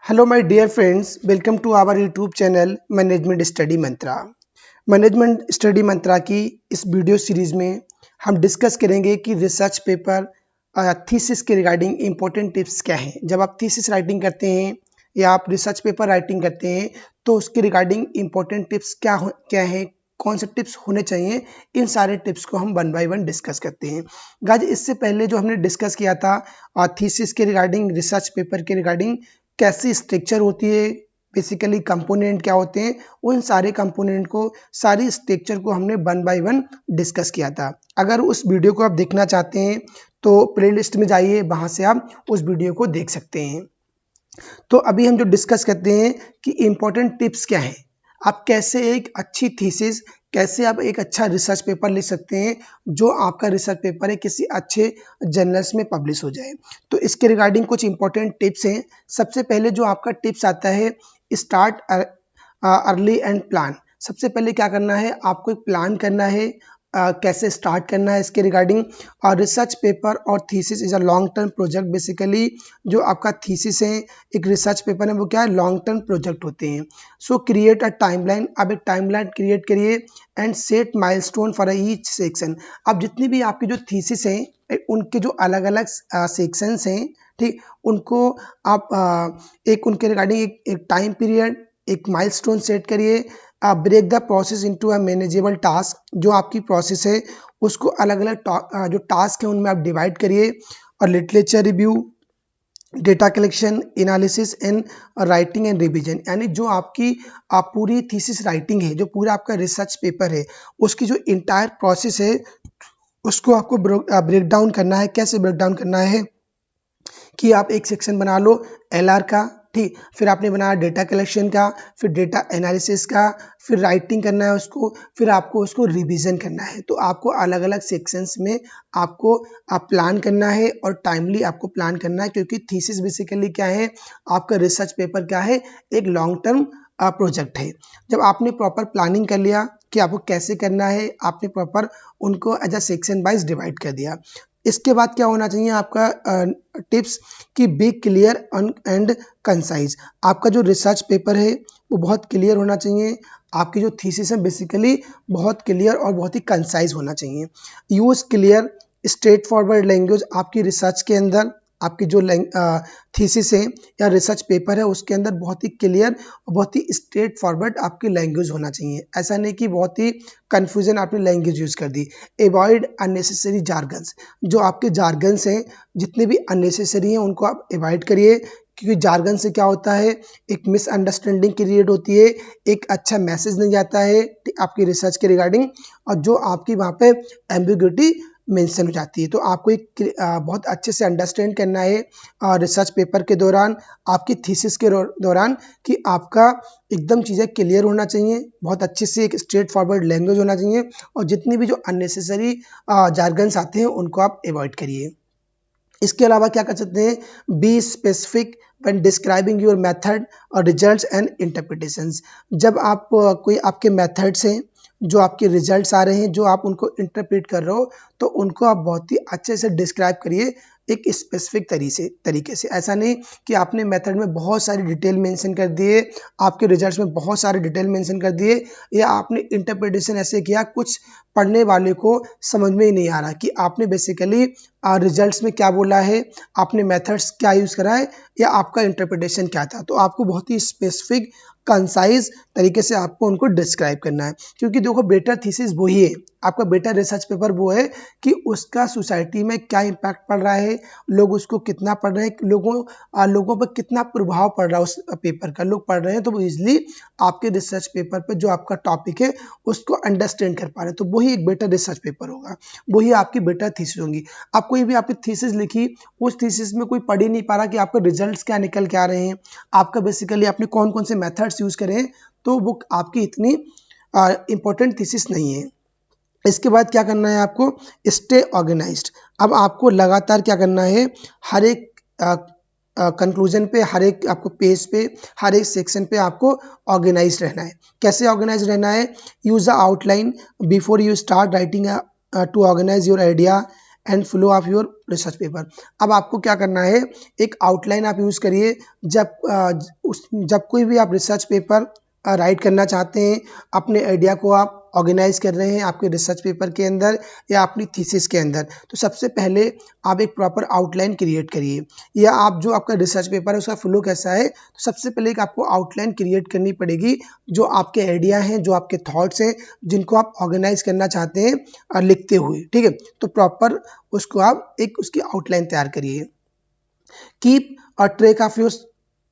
Hello my dear friends, welcome to our YouTube channel management study Mantra. Management study Mantra की इस video series में हम discuss करेंगे कि रिसर्च पेपर थीसिस के रिगार्डिंग इम्पोर्टेंट टिप्स क्या हैं। जब आप थीसिस राइटिंग करते हैं या आप रिसर्च पेपर राइटिंग करते हैं तो उसके रिगार्डिंग इम्पोर्टेंट टिप्स क्या है, कौन से टिप्स होने चाहिए, इन सारे टिप्स को हम वन बाय वन डिस्कस करते हैं। गाइस, इससे पहले जो हमने डिस्कस किया था थीसिस के रिगार्डिंग, रिसर्च पेपर के रिगार्डिंग कैसी स्ट्रक्चर होती है, बेसिकली कंपोनेंट क्या होते हैं, उन सारे कंपोनेंट को, सारी स्ट्रक्चर को हमने वन बाय वन डिस्कस किया था। अगर उस वीडियो को आप देखना चाहते हैं तो प्लेलिस्ट में जाइए, वहां से आप उस वीडियो को देख सकते हैं। तो अभी हम जो डिस्कस करते हैं कि इम्पोर्टेंट टिप्स क्या हैं, आप कैसे एक अच्छी थीसिस, कैसे आप एक अच्छा रिसर्च पेपर लिख सकते हैं जो आपका रिसर्च पेपर है किसी अच्छे जर्नल्स में पब्लिश हो जाए। तो इसके रिगार्डिंग कुछ इंपॉर्टेंट टिप्स हैं। सबसे पहले जो आपका टिप्स आता है, स्टार्ट अर्ली एंड प्लान। सबसे पहले क्या करना है, आपको एक प्लान करना है कैसे स्टार्ट करना है इसके रिगार्डिंग। और रिसर्च पेपर और thesis is a long term project. Basically जो आपका थीसिस है, एक रिसर्च पेपर है, वो क्या है, लॉन्ग टर्म प्रोजेक्ट होते हैं। सो क्रिएट अ टाइमलाइन, आप एक टाइमलाइन क्रिएट करिए and set milestone for each section. अब जितनी भी आपकी जो थीसिस हैं उनके जो अलग अलग सेक्शंस हैं, ठीक, उनको आप एक उनके रिगार्डिंग एक टाइम पीरियड, एक माइलस्टोन सेट करिए। Break the process into a manageable task. जो आपकी प्रोसेस है उसको अलग अलग जो टास्क है उनमें आप डिवाइड करिए। और literature review, data collection, analysis and writing and revision, यानी जो आपकी पूरी थीसिस राइटिंग है, जो पूरा आपका रिसर्च पेपर है, उसकी जो इंटायर प्रोसेस है उसको आपको ब्रेक डाउन करना है। कैसे ब्रेक डाउन करना है कि आप एक सेक्शन बना लो एलआर का, ठीक, फिर आपने बनाया डेटा कलेक्शन का, फिर डेटा एनालिसिस का, फिर राइटिंग करना है उसको, फिर आपको उसको रिवीजन करना है। तो आपको अलग अलग सेक्शंस में आपको प्लान करना है और टाइमली आपको प्लान करना है, क्योंकि थीसिस बेसिकली क्या है, आपका रिसर्च पेपर क्या है, एक लॉन्ग टर्म प्रोजेक्ट है। जब आपने प्रॉपर प्लानिंग कर लिया कि आपको कैसे करना है, आपने प्रॉपर उनको as a section wise divide कर दिया। इसके बाद क्या होना चाहिए आपका टिप्स कि बी क्लियर एंड कंसाइज। आपका जो रिसर्च पेपर है वो बहुत क्लियर होना चाहिए। आपकी जो थीसिस है बेसिकली बहुत क्लियर और बहुत ही कंसाइज होना चाहिए। Use clear straight forward language. आपकी रिसर्च के अंदर आपकी जो थीसिस है या रिसर्च पेपर है उसके अंदर बहुत ही क्लियर और बहुत ही स्ट्रेट फॉरवर्ड आपकी लैंग्वेज होना चाहिए। ऐसा नहीं कि बहुत ही कन्फ्यूजन आपने लैंग्वेज यूज कर दी। Avoid unnecessary jargons. जो आपके जार्गन्स हैं जितने भी अननेसेसरी हैं उनको आप अवॉइड करिए, क्योंकि जार्गन से क्या होता है, एक मिसअंडरस्टैंडिंग क्रिएट होती है, एक अच्छा मैसेज नहीं जाता है आपकी रिसर्च के रिगार्डिंग, और जो आपकी वहाँ पे एम्बिग्युइटी मेंशन हो जाती है। तो आपको एक बहुत अच्छे से अंडरस्टैंड करना है रिसर्च पेपर के दौरान, आपकी थीसिस के दौरान, कि आपका एकदम चीज़ें क्लियर होना चाहिए, बहुत अच्छे से एक स्ट्रेट फॉरवर्ड लैंग्वेज होना चाहिए, और जितनी भी जो अननेसेसरी जार्गन्स आते हैं उनको आप अवॉइड करिए। इसके अलावा क्या कर सकते हैं, be specific when describing your method और रिजल्ट्स एंड इंटरप्रिटेशंस। जब आप कोई आपके मेथड्स हैं, जो आपके रिजल्ट्स आ रहे हैं, जो आप उनको इंटरप्रेट कर रहे हो, तो उनको आप बहुत ही अच्छे से डिस्क्राइब करिए एक स्पेसिफिक तरीके से। ऐसा नहीं कि आपने मेथड में बहुत सारी डिटेल मेंशन कर दिए, आपके रिजल्ट्स में बहुत सारे डिटेल मेंशन कर दिए, या आपने इंटरप्रिटेशन ऐसे किया कुछ पढ़ने वाले को समझ में ही नहीं आ रहा कि आपने बेसिकली रिजल्ट्स में क्या बोला है, आपने मेथड्स क्या यूज़ करा है, या आपका इंटरप्रिटेशन क्या था। तो आपको बहुत ही स्पेसिफिक कंसाइज तरीके से आपको उनको डिस्क्राइब करना है, क्योंकि देखो बेटर थीसिस वही है, आपका बेटर रिसर्च पेपर वो है कि उसका सोसाइटी में क्या इम्पैक्ट पड़ रहा है, लोग उसको कितना पढ़ रहे हैं, लोगों पर कितना प्रभाव पड़ रहा है उस पेपर का, लोग पढ़ रहे हैं तो वो ईजिली आपके रिसर्च पेपर पर जो आपका टॉपिक है उसको अंडरस्टैंड कर पा रहे हैं। तो वही एक बेटर रिसर्च पेपर होगा, वही आपकी बेटर थीसिस होंगी। आप कोई भी आपकी थीसिस लिखी, उस थीसिस में कोई पढ़ ही नहीं पा रहा कि आपके रिजल्ट्स क्या निकल के आ रहे हैं, आपका बेसिकली आपने कौन कौन से मेथड्स यूज़ करे हैं, तो वो आपकी इतनी इम्पोर्टेंट थीसिस नहीं है। इसके बाद क्या करना है आपको, स्टे ऑर्गेनाइज्ड। अब आपको लगातार क्या करना है, हर एक कंक्लूजन पे, हर एक आपको पेज पे, हर एक सेक्शन पे आपको ऑर्गेनाइज रहना है। कैसे ऑर्गेनाइज रहना है, use a outline before you start writing to organise your idea and flow of your research paper. अब आपको क्या करना है, एक आउटलाइन आप यूज़ करिए। जब कोई भी आप रिसर्च पेपर राइट करना चाहते हैं, अपने आइडिया को आप ऑर्गेनाइज कर रहे हैं आपके रिसर्च पेपर के अंदर या अपनी थीसिस के अंदर, तो सबसे पहले आप एक प्रॉपर आउटलाइन क्रिएट करिए। या आप जो आपका रिसर्च पेपर है उसका फ्लो कैसा है, तो सबसे पहले एक आपको आउटलाइन क्रिएट करनी पड़ेगी, जो आपके आइडिया हैं, जो आपके थॉट्स हैं, जिनको आप ऑर्गेनाइज करना चाहते हैं लिखते हुए, ठीक है। तो प्रॉपर उसको आप एक उसकी आउटलाइन तैयार करिए। Keep a track of your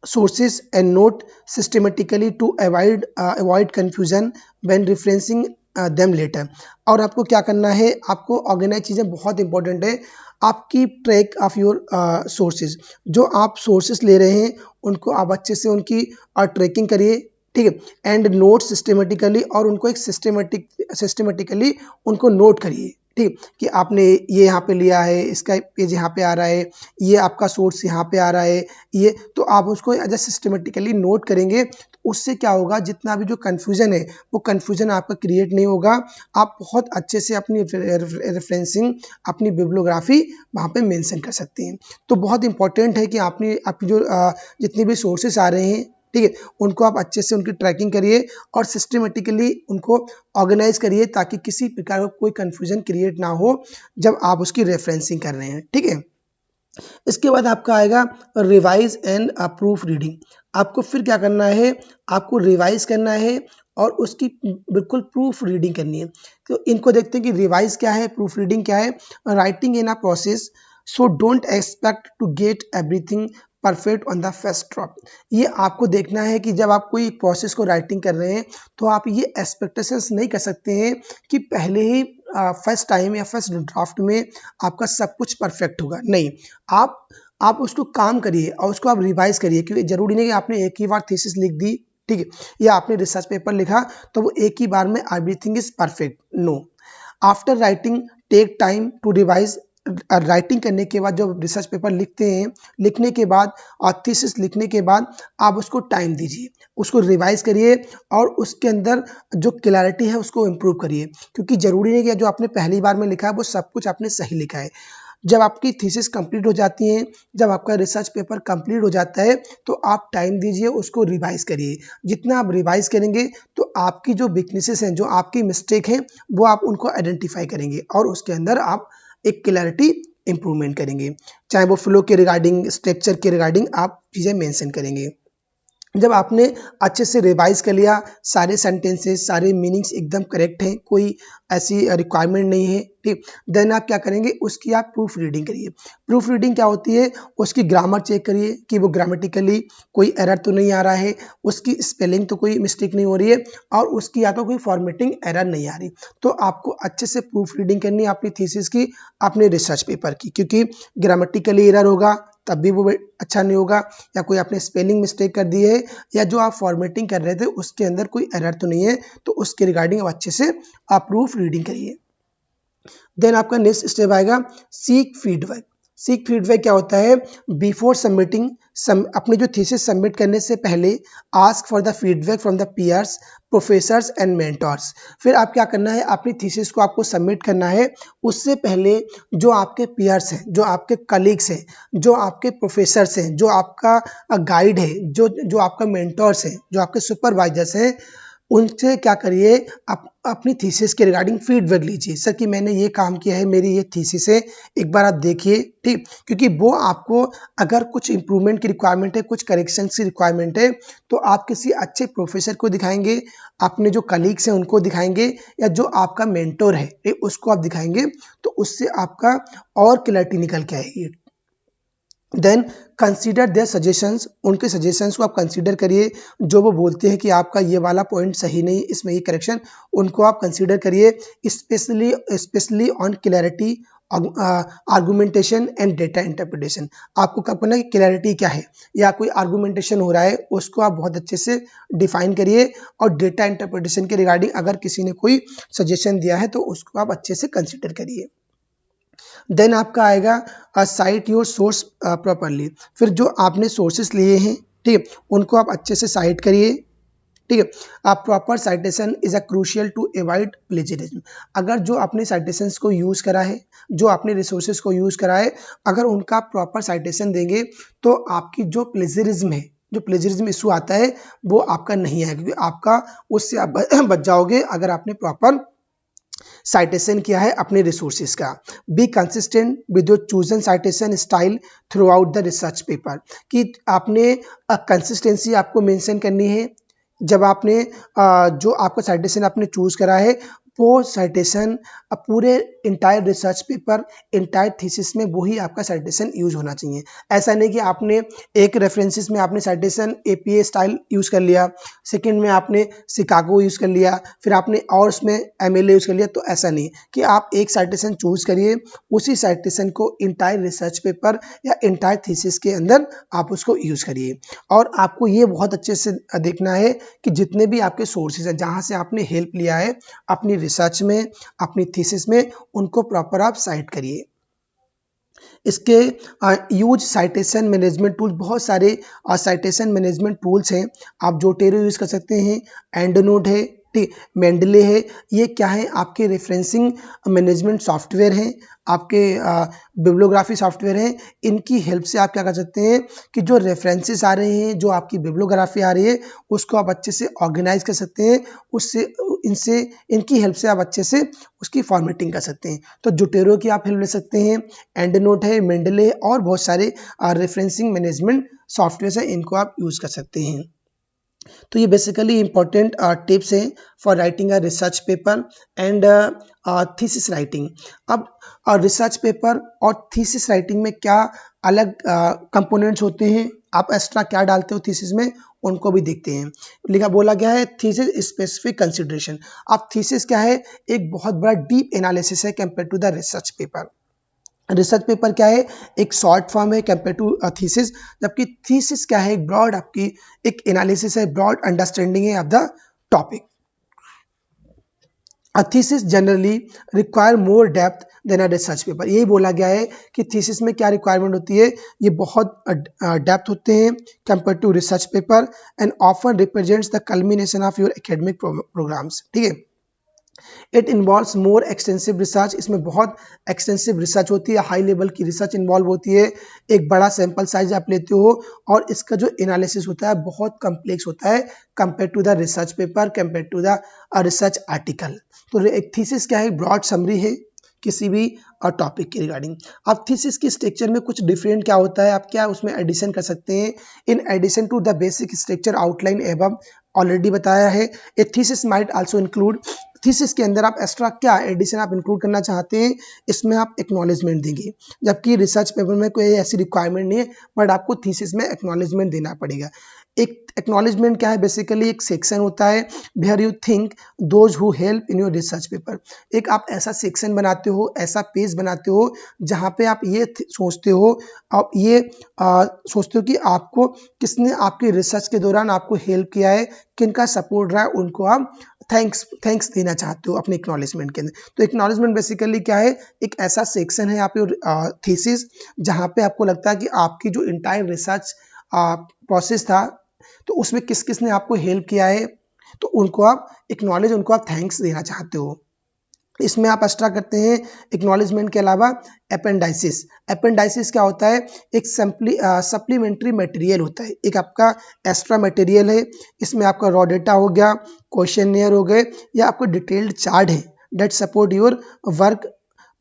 sources and note systematically to avoid confusion when referencing them later। और आपको क्या करना है, आपको ऑर्गेनाइज चीज़ें बहुत इंपॉर्टेंट है। आपकी ट्रैक ऑफ योर सोर्सेज, जो आप सोर्सेज ले रहे हैं उनको आप अच्छे से उनकी ट्रैकिंग करिए, ठीक है। एंड नोट सिस्टमेटिकली, और उनको एक सिस्टमेटिकली उनको नोट करिए, ठीक, कि आपने ये यहाँ पे लिया है, इसका पेज यहाँ पे आ रहा है, ये आपका सोर्स यहाँ पे आ रहा है, ये तो आप उसको एज सिस्टमेटिकली नोट करेंगे, तो उससे क्या होगा, जितना भी जो कन्फ्यूजन है वो कन्फ्यूजन आपका क्रिएट नहीं होगा। आप बहुत अच्छे से अपनी रेफरेंसिंग, अपनी बिब्लियोग्राफी वहाँ पे मेंशन कर सकते हैं। तो बहुत इंपॉर्टेंट है कि आपकी जो जितने भी सोर्सेस आ रहे हैं, ठीक है, उनको आप अच्छे से उनकी ट्रैकिंग करिए और सिस्टमेटिकली उनको ऑर्गेनाइज करिए, ताकि किसी प्रकार का कोई कंफ्यूजन क्रिएट ना हो जब आप उसकी रेफरेंसिंग कर रहे हैं, ठीक है। इसके बाद आपका आएगा रिवाइज एंड प्रूफ रीडिंग। आपको फिर क्या करना है, आपको रिवाइज करना है और उसकी बिल्कुल प्रूफ रीडिंग करनी है। तो इनको देखते हैं कि रिवाइज क्या है, प्रूफ रीडिंग क्या है। Writing in a process, so don't expect to get everything perfect on the first drop. ये आपको देखना है कि जब आप कोई प्रोसेस को राइटिंग कर रहे हैं, तो आप ये एक्सपेक्टेशंस नहीं कर सकते हैं कि पहले ही फर्स्ट टाइम या फर्स्ट ड्राफ्ट में आपका सब कुछ परफेक्ट होगा। नहीं, आप उसको काम करिए और उसको आप रिवाइज करिए, क्योंकि जरूरी नहीं कि आपने एक ही बार थीसिस लिख दी, ठीक है, या आपने रिसर्च पेपर लिखा तो वो एक ही बार में everything is perfect. No, after writing take time to revise. Writing करने के बाद जब रिसर्च पेपर लिखते हैं, लिखने के बाद और थीसिस लिखने के बाद आप उसको टाइम दीजिए, उसको रिवाइज करिए और उसके अंदर जो क्लैरिटी है उसको इम्प्रूव करिए, क्योंकि ज़रूरी नहीं कि जो आपने पहली बार में लिखा है वो सब कुछ आपने सही लिखा है। जब आपकी थीसिस कंप्लीट हो जाती है, जब आपका रिसर्च पेपर कंप्लीट हो जाता है, तो आप टाइम दीजिए, उसको रिवाइज करिए। जितना आप रिवाइज करेंगे तो आपकी जो वीकनेसेस हैं, जो आपकी मिस्टेक हैं, वो आप उनको आइडेंटिफाई करेंगे और उसके अंदर आप एक क्लैरिटी इंप्रूवमेंट करेंगे। चाहे वो फ्लो के रिगार्डिंग, स्ट्रक्चर के रिगार्डिंग आप चीज़ें मेंशन करेंगे। जब आपने अच्छे से रिवाइज कर लिया, सारे सेंटेंसेस, सारे मीनिंग्स एकदम करेक्ट हैं, कोई ऐसी रिक्वायरमेंट नहीं है, ठीक, देन आप क्या करेंगे, उसकी आप प्रूफ रीडिंग करिए। प्रूफ रीडिंग क्या होती है, उसकी ग्रामर चेक करिए कि वो ग्रामेटिकली कोई एरर तो नहीं आ रहा है, उसकी स्पेलिंग तो कोई मिस्टेक नहीं हो रही है और उसकी या तो कोई फॉर्मेटिंग एरर नहीं आ रही। तो आपको अच्छे से प्रूफ रीडिंग करनी है अपनी थीसिस की, अपने रिसर्च पेपर की, क्योंकि ग्रामेटिकली एरर होगा तब भी वो अच्छा नहीं होगा, या कोई आपने स्पेलिंग मिस्टेक कर दी है, या जो आप फॉर्मेटिंग कर रहे थे उसके अंदर कोई एरर तो नहीं है, तो उसके रिगार्डिंग आप अच्छे से आप प्रूफ रीडिंग करिए। देन आपका नेक्स्ट स्टेप आएगा सीक फीडबैक। सीक फीडबैक क्या होता है, बिफोर सबमिटिंग, अपनी जो थीसिस सबमिट करने से पहले ask for the feedback from the peers, professors and mentors. फिर आप क्या करना है, अपनी थीसिस को आपको सबमिट करना है, उससे पहले जो आपके पीयर्स हैं, जो आपके कलीग्स हैं, जो आपके प्रोफेसर्स हैं, जो आपका गाइड है, जो आपका मेंटर्स हैं, जो आपके सुपरवाइजर्स हैं, उनसे क्या करिए, अपनी थीसिस के रिगार्डिंग फीडबैक लीजिए। सर कि मैंने ये काम किया है, मेरी ये थीसिस है, एक बार आप देखिए, ठीक, क्योंकि वो आपको अगर कुछ इंप्रूवमेंट की रिक्वायरमेंट है, कुछ करेक्शन की रिक्वायरमेंट है, तो आप किसी अच्छे प्रोफेसर को दिखाएंगे, अपने जो कलीग्स हैं उनको दिखाएंगे, या जो आपका मेंटोर है उसको आप दिखाएंगे, तो उससे आपका और क्लैरिटी निकल के आएगी। देन कंसीडर देयर सजेशंस, उनके सजेशंस को आप कंसीडर करिए, जो वो बोलते हैं कि आपका ये वाला पॉइंट सही नहीं, इसमें ये करेक्शन, उनको आप कंसीडर करिए, specially on clarity, argumentation and data interpretation. आपको क्या करना है, क्लैरिटी क्या है या कोई आर्गुमेंटेशन हो रहा है, उसको आप बहुत अच्छे से डिफाइन करिए, और डेटा इंटरप्रिटेशन के रिगार्डिंग अगर किसी ने कोई सजेशन दिया है तो उसको आप अच्छे से कंसिडर करिए। देन आपका आएगा साइट योर सोर्स प्रॉपरली। फिर जो आपने सोर्सेस लिए हैं, ठीक है, उनको आप अच्छे से साइट करिए, ठीक है। Proper citation is a crucial to avoid plagiarism. अगर जो आपने साइटेशंस को यूज़ करा है, जो आपने रिसोर्सेज को यूज़ करा है, अगर उनका प्रॉपर साइटेशन देंगे तो आपकी जो प्लेजरिज्म है, जो प्लेजरिज्म इशू आता है वो आपका नहीं है, क्योंकि आपका उससे आप बच जाओगे अगर आपने प्रॉपर साइटेशन किया है अपने रिसोर्सेज का। Be consistent with your chosen citation style through out the research paper, कि आपने कंसिस्टेंसी आपको मेंशन करनी है। जब आपने जो आपका साइटेशन आपने चूज करा है वो साइटेशन पूरे entire research paper, entire thesis में वही आपका साइटेशन यूज होना चाहिए। ऐसा नहीं कि आपने एक रेफरेंसेस में आपने साइटेशन एपीए स्टाइल यूज कर लिया, सेकंड में आपने शिकागो यूज कर लिया, फिर आपने और उसमें एमएलए यूज कर लिया। तो ऐसा नहीं कि आप एक साइटेशन चूज करिए, उसी साइटेशन को इंटायर रिसर्च पेपर या इंटायर थीसिस के अंदर आप उसको यूज करिए। और आपको ये बहुत अच्छे से देखना है कि जितने भी आपके सोर्सेज हैं जहाँ से आपने हेल्प लिया है अपनी रिसर्च में, अपनी थीसिस में, उनको प्रॉपर आप साइट करिए। इसके यूज साइटेशन मैनेजमेंट टूल, बहुत सारे साइटेशन मैनेजमेंट टूल्स हैं। आप जोटेरो यूज़ कर सकते हैं, एंडनोट है, ठीक, मेंडले है। ये क्या है, आपके रेफरेंसिंग मैनेजमेंट सॉफ्टवेयर हैं, आपके बिब्लियोग्राफी सॉफ्टवेयर हैं। इनकी हेल्प से आप क्या कर सकते हैं कि जो रेफरेंसेस आ रहे हैं, जो आपकी बिब्लियोग्राफी आ रही है, उसको आप अच्छे से ऑर्गेनाइज कर सकते हैं। उससे इनसे इनकी हेल्प से आप अच्छे से उसकी फॉर्मेटिंग कर सकते हैं। तो जोटेरो की आप हेल्प ले सकते हैं, एंड नोट है, मेंडले है, और बहुत सारे रेफरेंसिंग मैनेजमेंट सॉफ्टवेयर हैं, इनको आप यूज़ कर सकते हैं। तो ये बेसिकली इंपॉर्टेंट टिप्स हैं for writing a research paper and thesis writing. अब रिसर्च पेपर और थीसिस राइटिंग में क्या अलग कंपोनेंट्स होते हैं, आप एक्स्ट्रा क्या डालते हो थीसिस में, उनको भी देखते हैं। लिखा बोला गया है थीसिस स्पेसिफिक कंसिडरेशन। अब थीसिस क्या है, एक बहुत बड़ा डीप एनालिसिस है compare to the research paper. Research paper क्या है, एक शॉर्ट फॉर्म है कंपेयर टू थीसिस, जबकि थीसिस क्या है, एक ब्रॉड आपकी एक एनालिसिस है, ब्रॉड अंडरस्टैंडिंग है of the topic. A thesis generally require more depth than a research paper। यही बोला गया है कि थीसिस में क्या रिक्वायरमेंट होती है, ये बहुत डेप्थ होते हैं compare to research paper and often represents the culmination of your academic programs. ठीक है, it involves more extensive research. इसमें बहुत एक्सटेंसिव रिसर्च होती है, हाई लेवल की रिसर्च इन्वॉल्व होती है, एक बड़ा सैंपल साइज आप लेते हो, और इसका जो एनालिसिस होता है बहुत कम्प्लेक्स होता है compare to the research paper, compare to the research article. तो एक थीसिस क्या है, ब्रॉड समरी है किसी भी टॉपिक के रिगार्डिंग। अब थीसिस की स्ट्रक्चर में कुछ डिफरेंट क्या होता है, आप क्या उसमें एडिशन कर सकते हैं। In addition to the basic structure outline above already बताया है, a thesis might also include. Thesis के अंदर आप एक्स्ट्रा क्या एडिशन आप इंक्लूड करना चाहते हैं, इसमें आप एक्नॉलेजमेंट देंगे, जबकि रिसर्च पेपर में कोई ऐसी रिक्वायरमेंट नहीं है, बट आपको थीसिस में एक्नॉलेजमेंट देना पड़ेगा। एक एक्नॉलेजमेंट क्या है, बेसिकली एक सेक्शन होता है where you think those who help in your research paper. एक आप ऐसा सेक्शन बनाते हो, ऐसा पेज बनाते हो जहाँ पे आप ये सोचते हो, आप ये सोचते हो कि आपको किसने आपके रिसर्च के दौरान आपको हेल्प किया है, किनका सपोर्ट रहा है, उनको आप थैंक्स देना चाहते हो अपने एक्नॉलेजमेंट के अंदर। तो एक्नॉलेजमेंट बेसिकली क्या है, एक ऐसा सेक्शन है यहाँ पे थीसिस जहाँ पे आपको लगता है कि आपकी जो इंटायर रिसर्च प्रोसेस था, तो उसमें किस किस ने आपको हेल्प किया है, तो उनको आप एक्नॉलेज, उनको आप थैंक्स देना चाहते हो। इसमें आप एक्स्ट्रा करते हैं एक्नॉलेजमेंट के अलावा अपेंडाइसिस। अपेंडाइसिस क्या होता है, एक सप्लीमेंट्री मटेरियल होता है, एक आपका एक्स्ट्रा मटेरियल है। इसमें आपका रॉ डेटा हो गया, क्वेश्चनियर हो गए, या आपको डिटेल्ड चार्ट है that support your work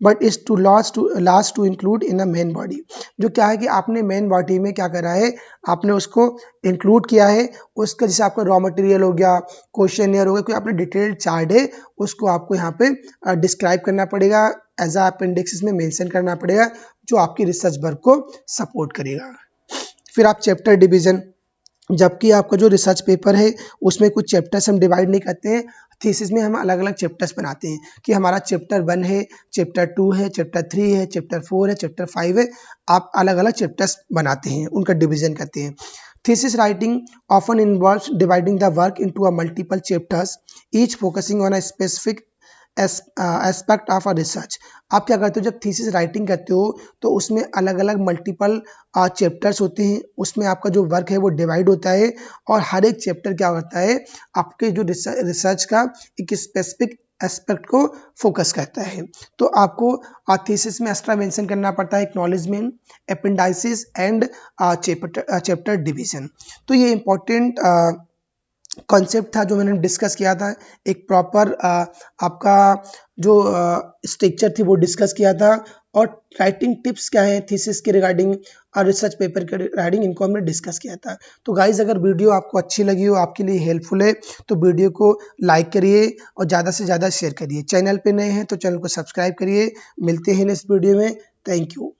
but is too last to include in a main body. जो क्या है कि आपने मेन बॉडी में क्या करा है, आपने उसको इंक्लूड किया है, उसका जैसे आपका रॉ मटेरियल हो गया, क्वेश्चनियर हो गया, कोई आपने डिटेल्ड चार्ट है, उसको आपको यहाँ पे डिस्क्राइब करना पड़ेगा, एज अ अपेंडिक्स में मेंशन करना पड़ेगा, जो आपकी रिसर्च वर्क को सपोर्ट करेगा। फिर आप चैप्टर डिवीजन, जबकि आपका जो रिसर्च पेपर है उसमें कुछ चैप्टर्स हम डिवाइड नहीं करते हैं, थीसिस में हम अलग अलग चैप्टर्स बनाते हैं कि हमारा चैप्टर 1 है, चैप्टर 2 है, चैप्टर 3 है, चैप्टर 4 है, चैप्टर 5 है। आप अलग अलग चैप्टर्स बनाते हैं, उनका डिवीजन करते हैं। Thesis writing often involves dividing the work into a multiple chapters, each focusing on a specific aspect of a research. आप क्या करते हो जब थीसिस राइटिंग करते हो तो उसमें अलग अलग मल्टीपल चैप्टर्स होते हैं, उसमें आपका जो वर्क है वो डिवाइड होता है और हर एक चैप्टर क्या होता है आपके जो रिसर्च का एक स्पेसिफिक एस्पेक्ट को फोकस करता है। तो आपको थीसिस में एक्स्ट्रा मेंशन करना पड़ता है एक्नॉलेजमेंट, एपेंडाइसिस एंड चैप्टर डिवीजन। तो ये इंपॉर्टेंट कॉन्सेप्ट था जो मैंने डिस्कस किया था। एक प्रॉपर आपका जो स्ट्रक्चर थी वो डिस्कस किया था और राइटिंग टिप्स क्या है थीसिस के रिगार्डिंग और रिसर्च पेपर के रिगार्डिंग इनको हमने डिस्कस किया था। तो गाइज अगर वीडियो आपको अच्छी लगी हो, आपके लिए हेल्पफुल है, तो वीडियो को लाइक करिए और ज़्यादा से ज़्यादा शेयर करिए। चैनल पे नए हैं तो चैनल को सब्सक्राइब करिए। मिलते हैं नेक्स्ट वीडियो में। Thank you.